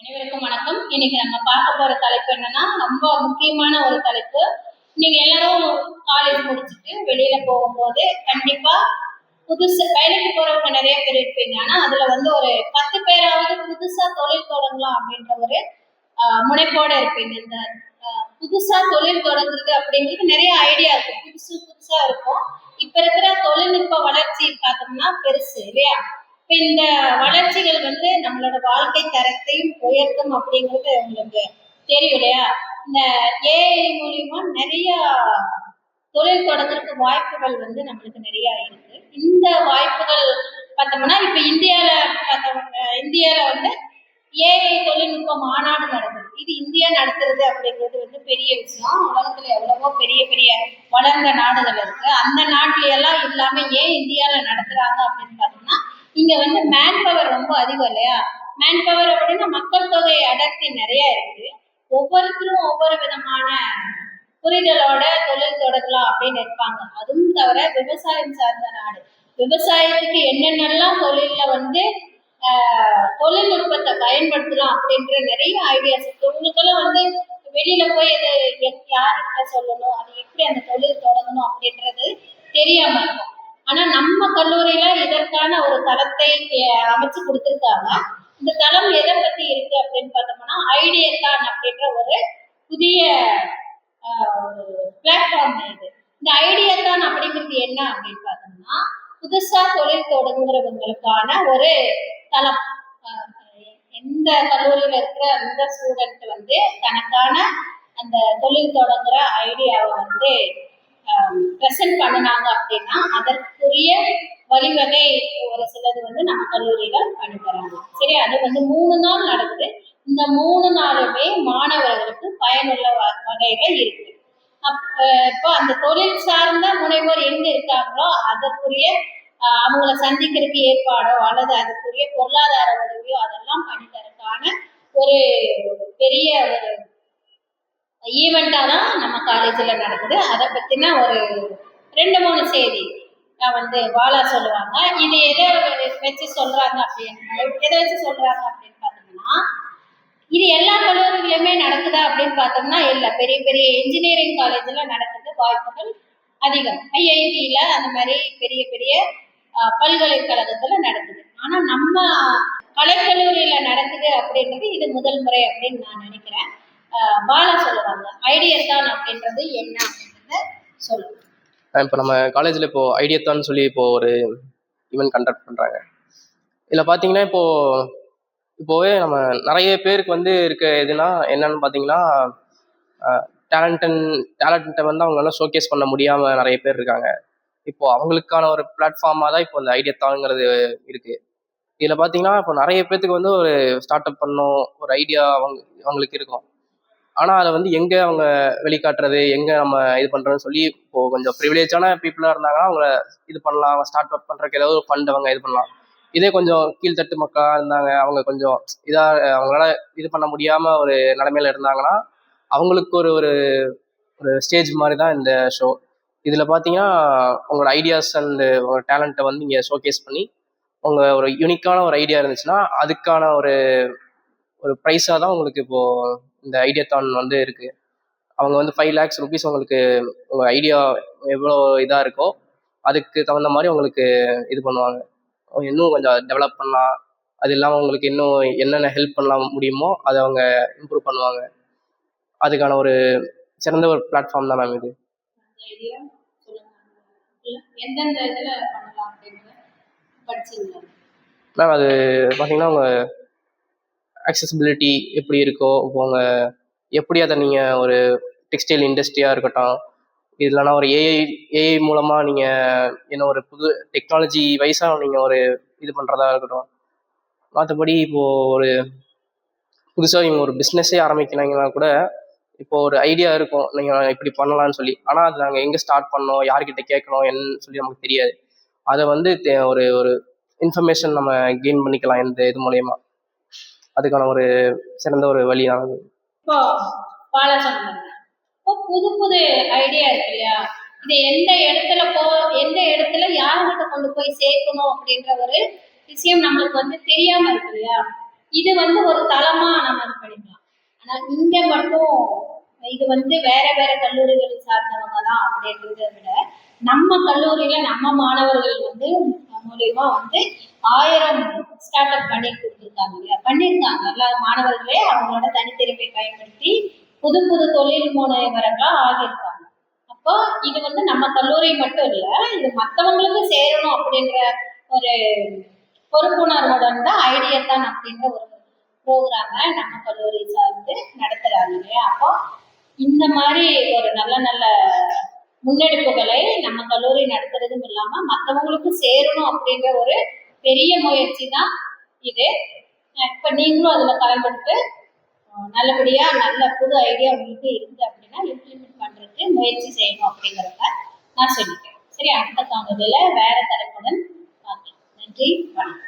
அனைவருக்கும் வணக்கம். இன்னைக்கு நம்ம பார்க்க போற தலைப்பு என்னன்னா, ரொம்ப முக்கியமான ஒரு தலைப்பு. நீங்க எல்லாரும் காலேஜ் முடிச்சுட்டு வெளியில போகும்போது கண்டிப்பா புதுசு வேலைக்கு போறவங்க நிறைய பேர் இருப்பீங்க. ஆனா அதுல ஒரு 10 பேராவது புதுசா தொழில் தொடங்கலாம் அப்படின்ற ஒரு முனைப்போட இருப்பீங்க. இந்த புதுசா தொழில் தொடங்குறது அப்படிங்கிறது நிறைய ஐடியா இருக்கும், புதுசு புதுசா இருக்கும். இப்ப இருக்கிற தொழில்நுட்ப வளர்ச்சி பார்த்தோம்னா பெருசு இல்லையா? இப்ப இந்த வளர்ச்சிகள் நம்மளோட வாழ்க்கை தரத்தையும் உயர்த்தும் அப்படிங்கிறது உங்களுக்கு தெரியும் இல்லையா? இந்த ஏஐ மூலியமா நிறைய தொழில் தொடங்குறதுக்கு வாய்ப்புகள் நம்மளுக்கு நிறைய இருக்கு. இந்த வாய்ப்புகள் பார்த்தோம்னா இப்ப இந்தியால ஏஐ தொழில்நுட்ப மாநாடு நடக்குது. இது இந்தியா நடத்துறது அப்படிங்கிறது பெரிய விஷயம். உலகத்துல எவ்வளவோ பெரிய பெரிய வளர்ந்த நாடுகள் இருக்கு. அந்த நாட்டுல எல்லாம் இல்லாம ஏன் இந்தியால நடத்துறாங்க அப்படின்னு பார்த்தோம்னா, இங்க மேன் பவர் ரொம்ப அதிகம் இல்லையா? மேன் பவர் அப்படின்னா மக்கள் தொகை அடர்த்தி நிறைய இருக்கு. ஒவ்வொருத்தரும் ஒவ்வொரு விதமான புரிதலோட தொழில் தொடங்கலாம் அப்படின்னு இருப்பாங்க. அதுவும் தவிர விவசாயம் சார்ந்த நாடு. விவசாயத்துக்கு என்னென்னலாம் தொழில்ல தொழில்நுட்பத்தை பயன்படுத்தலாம் அப்படின்ற நிறைய ஐடியாஸ் இருக்கு. உங்களுக்கெல்லாம் வெளியில போய் அதை யார்கிட்ட சொல்லணும், அது எப்படி அந்த தொழில் தொடங்கணும் அப்படின்றது தெரியாம இருக்கும். ஆனா நம்ம கல்லூரியில இதற்கான ஒரு தளத்தை அமைச்சு கொடுத்துருக்காங்க. இந்த தளம் எதை பத்தி இருக்கு அப்படின்னு பார்த்தோம்னா, ஐடியத்தான் அப்படின்ற ஒரு புதிய பிளாட்ஃபார்ம் இது. இந்த ஐடியத்தான் அப்படிங்கிறது என்ன அப்படின்னு பார்த்தோம்னா, புதுசா தொழில் தொடங்குறவங்களுக்கான ஒரு தளம். எந்த கல்லூரியில இருக்கிற அந்த ஸ்டூடெண்ட் தனக்கான அந்த தொழில் தொடங்குற ஐடியாவை ப்ரெசென்ட் பண்ணினாங்க அப்படின்னா அதற்குரிய வழிவகை ஒரு சிலது நம்ம கல்லூரியில பண்ணித்தராங்க. சரி, அது 3 நாள் நடக்குது. இந்த 3 நாளுமே மாணவர்களுக்கு பயனுள்ள வகையில இருக்கு. இப்போ அந்த தொழில் சார்ந்த முனைவோர் எங்க இருக்காங்களோ அதற்குரிய அவங்கள சந்திக்கிறதுக்கு ஏற்பாடோ அல்லது அதுக்குரிய பொருளாதார உதவியோ அதெல்லாம் பண்ணித்தரக்கான ஒரு பெரிய ஒரு ஈவெண்டா தான் நம்ம காலேஜ்ல நடக்குது. அதை பத்தின ஒரு 2-3 செய்தி பாலா சொல்லுவாங்க. இது எதை வச்சு சொல்றாங்க அப்படின்னு பார்த்தோம்னா, இது எல்லா கல்லூரிகளுமே நடக்குதா அப்படின்னு பார்த்தோம்னா இல்ல. பெரிய பெரிய இன்ஜினியரிங் காலேஜ்ல நடக்குது வாய்ப்புகள் அதிகம். ஐஐடியில அந்த மாதிரி பெரிய பெரிய பல்கலைக்கழகத்துல நடக்குது. ஆனா நம்ம கலைக்கல்லூரியில நடக்குது அப்படின்றது இது முதல் முறை அப்படின்னு நான் நினைக்கிறேன். பாலா சொல்லுவாங்க ஐடியத்தான் அப்படின்றது என்ன அப்படின்றத சொல்லுங்க. இப்போ நம்ம காலேஜில் இப்போது ஐடியத்தான் சொல்லி இப்போது ஒரு ஈவெண்ட் கண்டக்ட் பண்ணுறாங்க. இதில் பார்த்தீங்கன்னா இப்போவே நம்ம நிறைய பேருக்கு இருக்க எதுனா என்னன்னு பார்த்தீங்கன்னா, டேலண்ட்டை அவங்களால ஷோகேஸ் பண்ண முடியாமல் நிறைய பேர் இருக்காங்க. இப்போது அவங்களுக்கான ஒரு பிளாட்ஃபார்மாக தான் இப்போ இந்த ஐடியத்தான்ங்கிறது இருக்குது. இதில் பார்த்தீங்கன்னா இப்போ நிறைய பேர்த்துக்கு ஒரு ஸ்டார்ட் அப் பண்ணணும் ஒரு ஐடியா அவங்களுக்கு இருக்கும். ஆனால் அதை எங்கே அவங்க வெளிக்காட்டுறது, எங்கே நம்ம இது பண்ணுறதுன்னு சொல்லி இப்போது கொஞ்சம் ப்ரிவிலேஜான பீப்புளாக இருந்தாங்கன்னா அவங்கள இது பண்ணலாம். அவங்க ஸ்டார்ட் அப் பண்ணுறதுக்கு ஏதாவது ஒரு ஃபண்ட் அவங்க இது பண்ணலாம். இதே கொஞ்சம் கீழ்த்தட்டு மக்களாக இருந்தாங்க, அவங்க கொஞ்சம் அவங்களால இது பண்ண முடியாமல் ஒரு நிலைமையில இருந்தாங்கன்னா அவங்களுக்கு ஒரு ஒரு ஒரு ஸ்டேஜ் மாதிரி தான் இந்த ஷோ. இதில் பார்த்தீங்கன்னா உங்களோட ஐடியாஸ் அண்டு உங்களோட டேலண்ட்டை இங்கே ஷோகேஸ் பண்ணி உங்கள் ஒரு யூனிக்கான ஒரு ஐடியா இருந்துச்சுன்னா அதுக்கான ஒரு ஒரு ப்ரைஸாக தான் உங்களுக்கு இப்போது இந்த ஐடியாத்தான் இருக்குது. அவங்க 5 lakhs rupees உங்களுக்கு உங்கள் ஐடியா எவ்வளோ இதாக இருக்கோ அதுக்கு தகுந்த மாதிரி உங்களுக்கு இது பண்ணுவாங்க. இன்னும் கொஞ்சம் டெவலப் பண்ணலாம், அது இல்லாமல் உங்களுக்கு இன்னும் என்னென்ன ஹெல்ப் பண்ணலாம் முடியுமோ அதை அவங்க இம்ப்ரூவ் பண்ணுவாங்க. அதுக்கான ஒரு சிறந்த ஒரு பிளாட்ஃபார்ம் தான் மேம் இது. மேம் அது பார்த்தீங்கன்னா உங்கள் அக்சசிபிலிட்டி எப்படி இருக்கோ, இப்போ அவங்க எப்படி அதை நீங்கள் ஒரு டெக்ஸ்டைல் இண்டஸ்ட்ரியாக இருக்கட்டும், இல்லைனா ஒரு ஏஐ மூலமாக நீங்கள் என்ன ஒரு புது டெக்னாலஜி வைஸாக நீங்கள் ஒரு இது பண்ணுறதா இருக்கட்டும். மற்றபடி இப்போது ஒரு புதுசாக நீங்கள் ஒரு பிஸ்னஸே ஆரம்பிக்கிறாங்கன்னா கூட இப்போது ஒரு ஐடியா இருக்கும், நீங்கள் இப்படி பண்ணலான்னு சொல்லி. ஆனால் அது நாங்கள் எங்கே ஸ்டார்ட் பண்ணோம், யார்கிட்ட கேட்கணும் என்னன்னு சொல்லி நமக்கு தெரியாது. அதை ஒரு ஒரு இன்ஃபர்மேஷன் நம்ம கெயின் பண்ணிக்கலாம் இந்த இது மூலயமா. அதுக்கான ஒரு சிறந்த ஒரு வழியானது. இப்போ பாலா சொன்னாங்க, இப்போ புது புது ஐடியா இருக்கு இல்லையா? இது எந்த இடத்துல யார்கிட்ட கொண்டு போய் சேர்க்கணும் அப்படின்ற ஒரு விஷயம் நம்மளுக்கு தெரியாம இருக்கு இல்லையா? இது வந்து ஒரு தளமா நம்ம இது பண்ணிக்கலாம். ஆனா இங்க மட்டும் இது வந்து வேற வேற கல்லூரிகள் சார்ந்தவங்க தான் அப்படின்றத விட நம்ம கல்லூரியில நம்ம மாணவர்கள் வந்து மூலியமா வந்து 1000 ஸ்டார்ட் அப் பண்ணி கொடுத்துருக்காங்க இல்லையா, பண்ணியிருக்காங்க எல்லா மாணவர்களே அவங்களோட தனித்திறமை பயன்படுத்தி புது புது தொழில் முனைவர்களா ஆகியிருக்காங்க. அப்போ இது வந்து நம்ம கல்லூரி மட்டும் இல்ல, இது மற்றவங்களுக்கு சேரணும் அப்படின்ற ஒரு பொறுப்புணர்வுடன் தான் ஐடியத்தான் அப்படின்ற ஒரு ப்ரோக்ராமை நம்ம கல்லூரி சார்ந்து நடத்துறாங்க இல்லையா. அப்போ இந்த மாதிரி ஒரு நல்ல நல்ல முன்னெடுப்புகளை நம்ம கல்லூரி நடத்துறதும் இல்லாம மற்றவங்களுக்கு சேரணும் அப்படின்ற ஒரு பெரிய முயற்சி தான் இது. இப்ப நீங்களும் அதுல கலந்துட்டு நல்லபடியா நல்ல புது ஐடியா உங்களுக்கு இருக்கு அப்படின்னா இம்ப்ளிமெண்ட் பண்றதுக்கு முயற்சி செய்யணும் அப்படிங்கிறத நான் சொல்லிக்கிறேன். சரி, அடுத்த காணொலியில வேற தலைப்புடன் பார்க்கலாம். நன்றி, வணக்கம்.